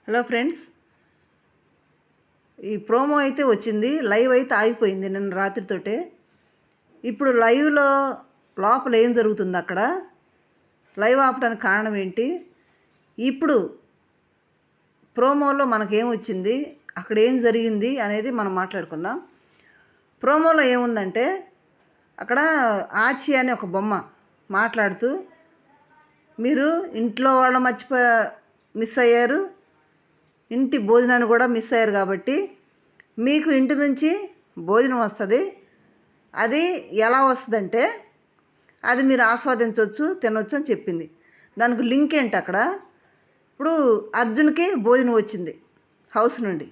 Hello friends, ఈ promo అయితే వచ్చింది, లైవ్ అయితే ఆగిపోయింది నిన్న రాత్రితోటే. ఇప్పుడు లైవ్లో లోపల ఏం జరుగుతుంది, అక్కడ లైవ్ ఆపడానికి కారణం ఏంటి, ఇప్పుడు ప్రోమోలో మనకేం వచ్చింది, అక్కడ ఏం జరిగింది అనేది మనం మాట్లాడుకుందాం. ప్రోమోలో ఏముందంటే, అక్కడ ఆచి అనే ఒక బొమ్మ మాట్లాడుతూ, మీరు ఇంట్లో వాళ్ళు మిస్ అయ్యారు, ఇంటి భోజనాన్ని కూడా మిస్ అయ్యారు, కాబట్టి మీకు ఇంటి నుంచి భోజనం వస్తుంది. అది ఎలా వస్తుందంటే, అది మీరు ఆస్వాదించవచ్చు, తినవచ్చు అని చెప్పింది. దానికి లింక్ ఏంటి, అక్కడ ఇప్పుడు అర్జున్కి భోజనం వచ్చింది హౌస్ నుండి.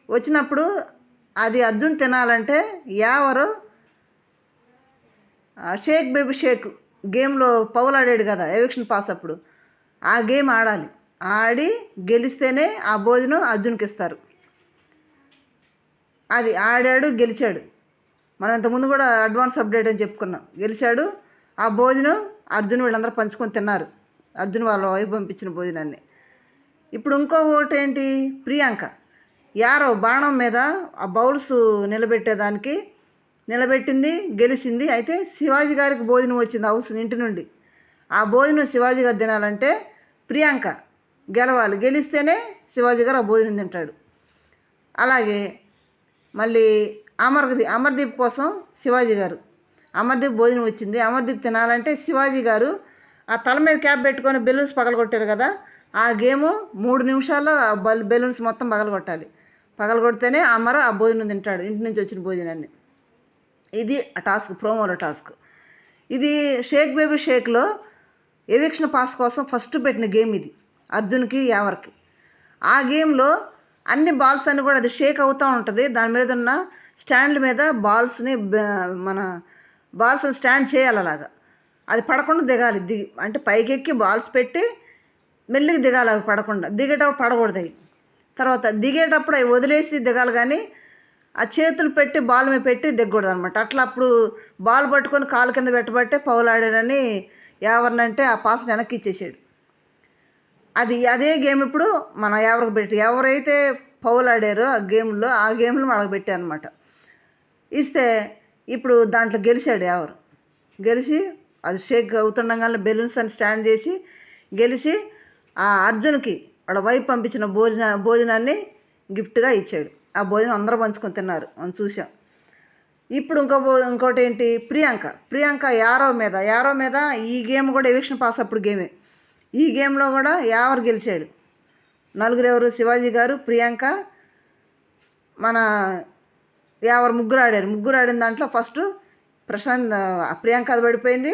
వచ్చినప్పుడు అది అర్జున్ తినాలంటే ఎవరు షేక్ బేబీ షేక్ గేమ్లో పౌలాడాడు కదా ఎవిక్షన్ పాస్, అప్పుడు ఆ గేమ్ ఆడాలి. ఆడి గెలిస్తేనే ఆ భోజనం అర్జున్కి ఇస్తారు. అది ఆడాడు, గెలిచాడు. మనం ఇంతకుముందు కూడా అడ్వాన్స్ అప్డేట్ అని చెప్పుకున్నాం. గెలిచాడు, ఆ భోజనం అర్జున్ వీళ్ళందరూ పంచుకొని తిన్నారు, అర్జున్ వాళ్ళ వైపు పంపించిన భోజనాన్ని. ఇప్పుడు ఇంకో ఓటు ఏంటి, ప్రియాంక యారో బాణం మీద ఆ బౌల్స్ నిలబెట్టింది, గెలిచింది. అయితే శివాజీ గారికి భోజనం వచ్చింది హౌస్ ఇంటి నుండి. ఆ భోజనం శివాజీ గారు తినాలంటే ప్రియాంక గెలవాలి, గెలిస్తేనే శివాజీ గారు ఆ భోజనం తింటాడు. అలాగే మళ్ళీ అమర్దీప్ కోసం శివాజీ గారు, అమర్దీప్ భోజనం వచ్చింది, అమర్దీప్ తినాలంటే శివాజీ గారు ఆ తల మీద క్యాప్ పెట్టుకొని బెలూన్స్ పగలగొట్టారు కదా, ఆ గేము 3 నిమిషాల్లో బెలూన్స్ మొత్తం పగలగొట్టాలి. పగలగొడితేనే అమర్ ఆ భోజనం తింటాడు, ఇంటి నుంచి వచ్చిన భోజనాన్ని. ఇది ఆ టాస్క్, ప్రోమోలో టాస్క్. ఇది షేక్ బేబీ షేక్లో ఎవిక్షన్ పాస్ కోసం ఫస్ట్ పెట్టిన గేమ్ ఇది, అర్జున్కి యావర్కి. ఆ గేమ్లో అన్ని బాల్స్ అన్నీ కూడా అది షేక్ అవుతూ ఉంటుంది. దాని మీద ఉన్న స్టాండ్ల మీద మన బాల్స్ని స్టాండ్ చేయాలి, అలాగా అది పడకుండా దిగాలి. అంటే పైకెక్కి బాల్స్ పెట్టి మెల్లిగా దిగాలి, అవి పడకుండా. దిగేటప్పుడు పడకూడదు అవి. తర్వాత దిగేటప్పుడు అవి వదిలేసి దిగాలి, కానీ ఆ చేతులు పెట్టి బాల్ మీద పెట్టి దిగకూడదు అనమాట. అట్లా అప్పుడు బాల్ పట్టుకొని కాలు కింద పెట్టబట్టే ఫౌల్ ఆడాడని ఎవరినంటే ఆ పాస్ని వెనక్కి ఇచ్చేసాడు. అదే గేమ్ ఇప్పుడు మన ఎవరికి పెట్టి, ఎవరైతే ఫౌల్ ఆడారో ఆ గేమ్లో వాళ్ళకి పెట్టారు అనమాట. ఇస్తే ఇప్పుడు దాంట్లో గెలిచాడు ఎవరు, గెలిచి అది షేక్ అవుతుండగానే బెలూన్స్ అని స్టాండ్ చేసి గెలిచి ఆ అర్జున్కి వాళ్ళ వైపు పంపించిన భోజనాన్ని గిఫ్ట్గా ఇచ్చాడు. ఆ భోజనం అందరూ పంచుకొని తిన్నారు, మనం చూసాం. ఇప్పుడు ఇంకోటి ఏంటి, ప్రియాంక యారో మీద ఈ గేమ్ కూడా ఎవిక్షన్ పాస్ అప్పుడు గేమే. ఈ గేమ్లో కూడా యావర్ గెలిచాడు. నలుగురు ఎవరు, శివాజీ గారు, ప్రియాంక, మన యావర్ ముగ్గురు ఆడిన దాంట్లో ఫస్ట్ ప్రియాంక అది పడిపోయింది,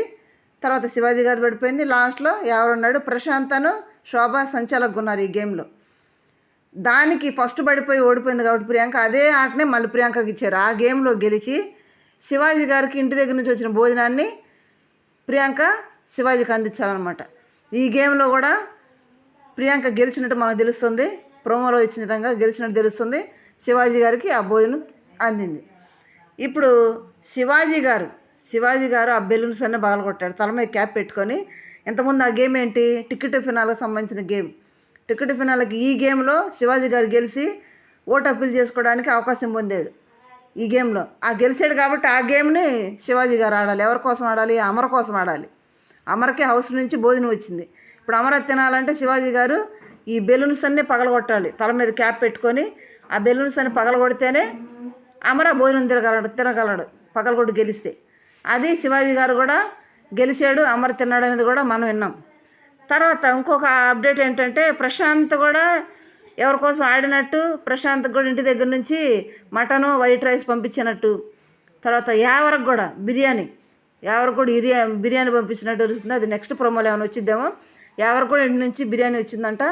తర్వాత శివాజీ గారు పడిపోయింది, లాస్ట్లో ఎవరు ఉన్నాడు, ప్రశాంతను శోభ సంచాలకుగా ఉన్నారు ఈ గేమ్లో. దానికి ఫస్ట్ పడిపోయి ఓడిపోయింది కాబట్టి ప్రియాంక అదే ఆటనే మళ్ళీ ప్రియాంకకి ఇచ్చారు. ఆ గేమ్లో గెలిచి శివాజీ గారికి ఇంటి దగ్గర నుంచి వచ్చిన భోజనాన్ని ప్రియాంక శివాజీకి అందించాలన్నమాట. ఈ గేమ్లో కూడా ప్రియాంక గెలిచినట్టు మనకు తెలుస్తుంది, ప్రోమోలో ఇచ్చిన విధంగా గెలిచినట్టు తెలుస్తుంది. శివాజీ గారికి ఆ భోజనం అందింది. ఇప్పుడు శివాజీ గారు ఆ బెలూన్స్ అన్నీ పగలగొట్టాడు, తల మీద క్యాప్ పెట్టుకొని. ఇంతకుముందు ఆ గేమ్ ఏంటి, టికెట్ ఫినాలకు సంబంధించిన గేమ్. టికెట్ ఫినాలకి ఈ గేమ్లో శివాజీ గారు గెలిచి ఓటు అప్పీల్ చేసుకోవడానికి అవకాశం పొందాడు ఈ గేమ్లో. ఆ గెలిచాడు కాబట్టి ఆ గేమ్ని శివాజీ గారు ఆడాలి. ఎవరి కోసం ఆడాలి, అమర్ కోసం ఆడాలి. అమర్కి హౌస్ నుంచి భోజనం వచ్చింది. ఇప్పుడు అమర్ తినాలంటే శివాజీ గారు ఈ బెలూన్స్ అన్నీ పగలగొట్టాలి, తల మీద క్యాప్ పెట్టుకొని. ఆ బెలూన్స్ అన్ని పగలగొడితేనే అమర భోజనం తినగలడు పగలగొట్టి గెలిస్తే. అది శివాజీ గారు కూడా గెలిచాడు, అమర్ తిన్నాడు అనేది కూడా మనం విన్నాం. తర్వాత ఇంకొక అప్డేట్ ఏంటంటే, ప్రశాంత్ కూడా ఎవరి కోసం ఆడినట్టు, ప్రశాంత్ కూడా ఇంటి దగ్గర నుంచి మటను వైట్ రైస్ పంపించినట్టు. తర్వాత యావరకు కూడా బిర్యానీ పంపించినట్టు తెలుస్తుంది. అది నెక్స్ట్ ప్రోమోలో ఏమైనా వచ్చిద్దేమో. ఎవరికి కూడా ఇంటి నుంచి బిర్యానీ వచ్చిందంట.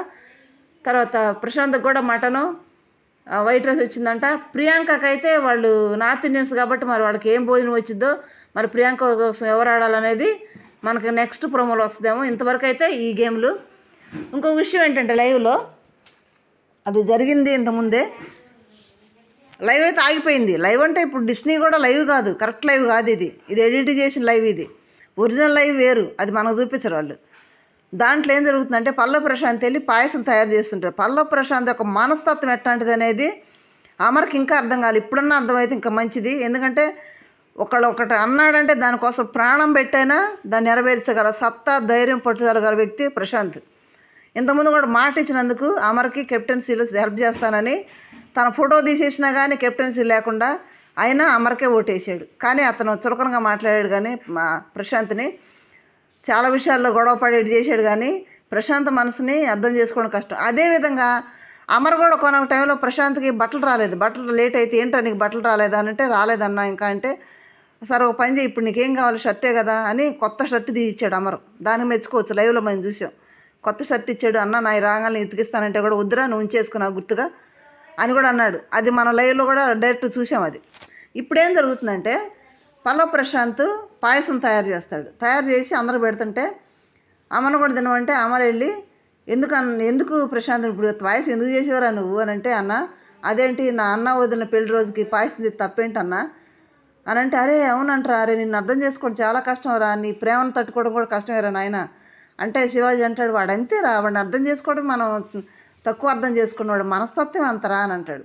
తర్వాత ప్రశాంత్కి కూడా మటను వైట్ రైస్ వచ్చిందంట. ప్రియాంకకి అయితే వాళ్ళు నార్త్ ఇండియన్స్ కాబట్టి మరి వాళ్ళకి ఏం భోజనం వచ్చిందో, మరి ప్రియాంక కోసం ఎవరు ఆడాలనేది మనకి నెక్స్ట్ ప్రోమోలో వస్తుందేమో. ఇంతవరకు అయితే ఈ గేమ్లు. ఇంకొక విషయం ఏంటంటే, లైవ్లో అది జరిగింది ఇంతకుముందే, లైవ్ అయితే ఆగిపోయింది. లైవ్ అంటే ఇప్పుడు డిస్నీ కూడా లైవ్ కాదు, కరెక్ట్ లైవ్ కాదు ఇది ఎడిట్ చేసిన లైవ్. ఇది ఒరిజినల్ లైవ్ వేరు, అది మనకు చూపిస్తారు వాళ్ళు. దాంట్లో ఏం జరుగుతుందంటే పల్లవి ప్రశాంత్ వెళ్ళి పాయసం తయారు చేస్తుంటారు. పల్లవి ప్రశాంత్ యొక్క మనస్తత్వం ఎట్లాంటిది అనేది అమర్కి ఇంకా అర్థం కాదు. ఇప్పుడన్నా అర్థమైతే ఇంకా మంచిది. ఎందుకంటే ఒకటి అన్నాడంటే దానికోసం ప్రాణం పెట్టైనా దాన్ని నెరవేర్చగల సత్తా, ధైర్యం, పట్టుదల గల వ్యక్తి ప్రశాంత్. ఇంతకుముందు కూడా మాట ఇచ్చినందుకు అమర్కి కెప్టెన్సీలో హెల్ప్ చేస్తానని తన ఫోటో తీసేసినా కానీ కెప్టెన్సీ లేకుండా అయినా అమర్కే ఓటేసాడు. కానీ అతను చులకనగా మాట్లాడాడు, కానీ ప్రశాంత్ని చాలా విషయాల్లో గొడవ పడేటి చేశాడు. కానీ ప్రశాంత్ మనసుని అర్థం చేసుకోవడం కష్టం. అదేవిధంగా అమర్ కూడా కొన టైంలో ప్రశాంత్కి బట్టలు రాలేదు. బట్టలు లేట్ అయితే ఏంటో నీకు బట్టలు రాలేదా అని అంటే రాలేదన్నా ఇంకా అంటే సరే ఒక పని చేయి, ఇప్పుడు నీకేం కావాలి, షర్టే కదా అని కొత్త షర్ట్ తీసిచ్చాడు అమర్. దాన్ని మెచ్చుకోవచ్చు, లైవ్లో మనం చూసాం. కొత్త షర్ట్ ఇచ్చాడు. అన్న నా రాగాలని ఉతికిస్తానంటే కూడా వద్దురా నువ్వు ఉంచేసుకున్నావు గుర్తుగా అని కూడా అన్నాడు. అది మన లైవ్లో కూడా డైరెక్ట్ చూసాం. అది ఇప్పుడేం జరుగుతుందంటే పల్లవి ప్రశాంత్ పాయసం తయారు చేస్తాడు. తయారు చేసి అందరూ పెడుతుంటే అమ్మను కూడా తినమంటే అమర్ వెళ్ళి ఎందుకు ప్రశాంత్ ఇప్పుడు పాయసం ఎందుకు చేసేవారా నువ్వు అని అంటే, అన్న అదేంటి నా అన్న వదిలిన పెళ్లి రోజుకి పాయసం చేసి తప్పేంటన్నా అని అంటే, అరే అవునంటారా, అరే నిన్ను అర్థం చేసుకోవడం చాలా కష్టం రా, నీ ప్రేమను తట్టుకోవడం కూడా కష్టమేరా నాయన అంటే శివాజీ అంటాడు, వాడు అంతేరా, వాడిని అర్థం చేసుకోవడం మనం తక్కువ అర్థం చేసుకున్నాడు, మనస్తత్వం అంతరా అని అంటాడు.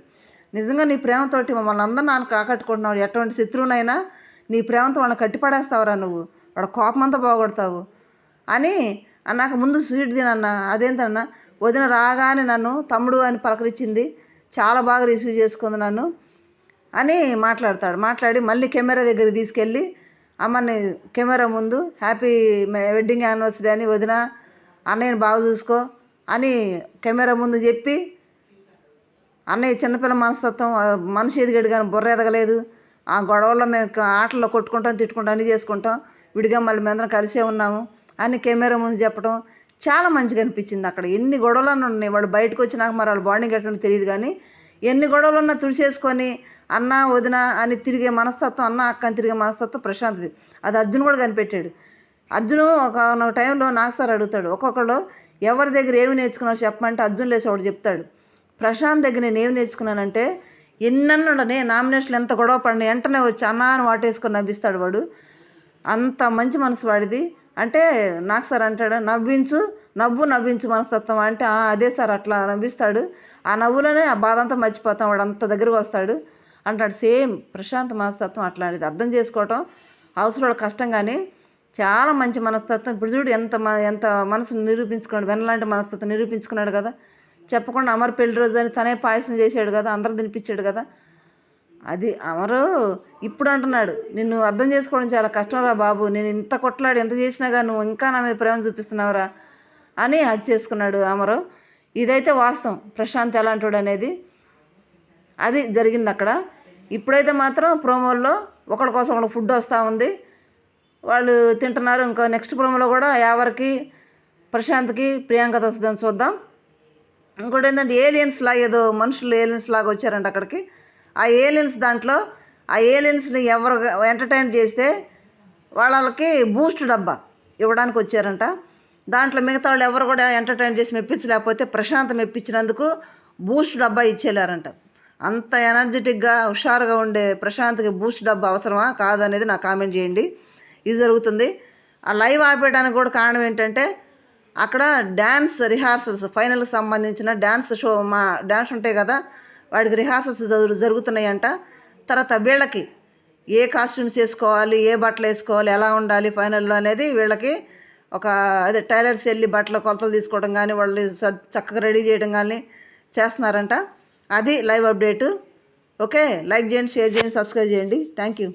నిజంగా నీ ప్రేమతోటి మమ్మల్ని అందరూ నాన్న కాకట్టుకుంటున్నాడు. ఎటువంటి శత్రువునైనా నీ ప్రేమతో వాళ్ళని కట్టిపడేస్తావురా నువ్వు, వాడు కోపమంతా పోగొడతావు అని అన్నాక ముందు స్వీట్ తినన్నా. అదేంటన్నా వదిన రాగానే నన్ను తమ్ముడు అని పలకరించింది, చాలా బాగా రిసీవ్ చేసుకుంది నన్ను అని మాట్లాడతాడు. మాట్లాడి మళ్ళీ కెమెరా దగ్గరికి తీసుకెళ్ళి అమ్మని కెమెరా ముందు హ్యాపీ వెడ్డింగ్ యానివర్సరీ అని వదిన అన్నయ్యని బాగా చూసుకో అని కెమెరా ముందు చెప్పి, అన్నయ్య చిన్నపిల్ల మనస్తత్వం, మనిషి ఎదిగాడు కానీ బుర్ర ఎదగలేదు, ఆ గొడవల్లో మేము ఆటల్లో కొట్టుకుంటాం, తిట్టుకుంటాం, అన్నీ చేసుకుంటాం, విడిగా మళ్ళీ మేమందరం కలిసే ఉన్నాము అని కెమెరా ముందు చెప్పడం చాలా మంచిగా అనిపించింది. అక్కడ ఎన్ని గొడవలు ఉన్నాయి, వాళ్ళు బయటకు వచ్చినాక మరి వాళ్ళ బాండింగ్ ఎట్లా తెలియదు, కానీ ఎన్ని గొడవలు ఉన్నా తుడిచేసుకొని అన్న వదిన అని తిరిగే మనస్తత్వం, అన్న అక్క అని తిరిగే మనస్తత్వం ప్రశాంత్ది. అది అర్జున్ కూడా కనిపెట్టాడు. అర్జును ఒక టైంలో నాకు సార్ అడుగుతాడు, ఒక్కొక్కళ్ళు ఎవరి దగ్గర ఏమి నేర్చుకున్నారో చెప్పమంటే అర్జున్ లేచి ఒకటి చెప్తాడు, ప్రశాంత్ దగ్గర నేను ఏమి నేర్చుకున్నానంటే ఎన్నన్నుండనే నామినేషన్లు ఎంత గొడవ పడిన వెంటనే వచ్చి అన్న అని వాటేసుకొని నవ్విస్తాడు వాడు, అంత మంచి మనసు వాడిది అంటే నాకు సార్ అంటాడు, నవ్వించు మనస్తత్వం అంటే అదే సార్ అట్లా నవ్విస్తాడు, ఆ నవ్వులోనే ఆ బాధ అంతా మర్చిపోతాం, వాడు అంత దగ్గరకు వస్తాడు అంటాడు. సేమ్ ప్రశాంత్ మనస్తత్వం అట్లాంటిది. అర్థం చేసుకోవటం అవసరం కష్టం, కానీ చాలా మంచి మనస్తత్వం. ఇప్పుడు చూడు ఎంత మనసును నిరూపించుకున్నాడు, వెనలాంటి మనస్తత్వం నిరూపించుకున్నాడు కదా. చెప్పకుండా అమర్ పెళ్లి రోజు అని తనే పాయసం చేశాడు కదా, అందరూ తినిపించాడు కదా. అది అమరు ఇప్పుడు అంటున్నాడు, నిన్ను అర్థం చేసుకోవడం చాలా కష్టం రా బాబు, నేను ఇంత కొట్లాడి ఎంత చేసినా కానీ నువ్వు ఇంకా నా మీద ప్రేమ చూపిస్తున్నావురా అని హక్ చేసుకున్నాడు అమరు. ఇదైతే వాస్తవం, ప్రశాంత్ ఎలాంటివాడు అనేది అది జరిగింది అక్కడ. ఇప్పుడైతే మాత్రం ప్రోమోల్లో ఒకరి కోసం ఒకటి ఫుడ్ వస్తూ ఉంది, వాళ్ళు తింటున్నారు. ఇంకా నెక్స్ట్ ప్రోమోలో కూడా యావరికి ప్రశాంత్కి ప్రియాంకతో వస్తుందని చూద్దాం. ఇంకోటి ఏంటంటే ఏలియన్స్ లాగా ఏదో మనుషులు ఏలియన్స్ లాగా వచ్చారంట అక్కడికి. ఆ ఏలియన్స్ దాంట్లో ఆ ఏలియన్స్ని ఎవరు ఎంటర్టైన్ చేస్తే వాళ్ళకి బూస్ట్ డబ్బా ఇవ్వడానికి వచ్చారంట. దాంట్లో మిగతా వాళ్ళు ఎవరు కూడా ఎంటర్టైన్ చేసి మెప్పించలేకపోతే ప్రశాంత్ మెప్పించినందుకు బూస్ట్ డబ్బా ఇచ్చేలారంట. అంత ఎనర్జెటిక్గా హుషారుగా ఉండే ప్రశాంత్కి బూస్ట్ డబ్బా అవసరమా కాదనేది నాకు కామెంట్ చేయండి. ఇది జరుగుతుంది. ఆ లైవ్ ఆపేయడానికి కూడా కారణం ఏంటంటే అక్కడ డ్యాన్స్ రిహార్సల్స్, ఫైనల్కి సంబంధించిన డ్యాన్స్ ఉంటాయి కదా, వాడికి రిహార్సల్స్ జరుగుతున్నాయంట. తర్వాత వీళ్ళకి ఏ కాస్ట్యూమ్స్ వేసుకోవాలి, ఏ బట్టలు వేసుకోవాలి, ఎలా ఉండాలి ఫైనల్లో అనేది వీళ్ళకి అదే టైలర్స్ వెళ్ళి బట్టల కొలతలు తీసుకోవడం కానీ వాళ్ళు చక్కగా రెడీ చేయడం కానీ చేస్తున్నారంట. అది లైవ్ అప్డేటు. ఓకే, లైక్ చేయండి, షేర్ చేయండి, సబ్స్క్రైబ్ చేయండి. Thank you.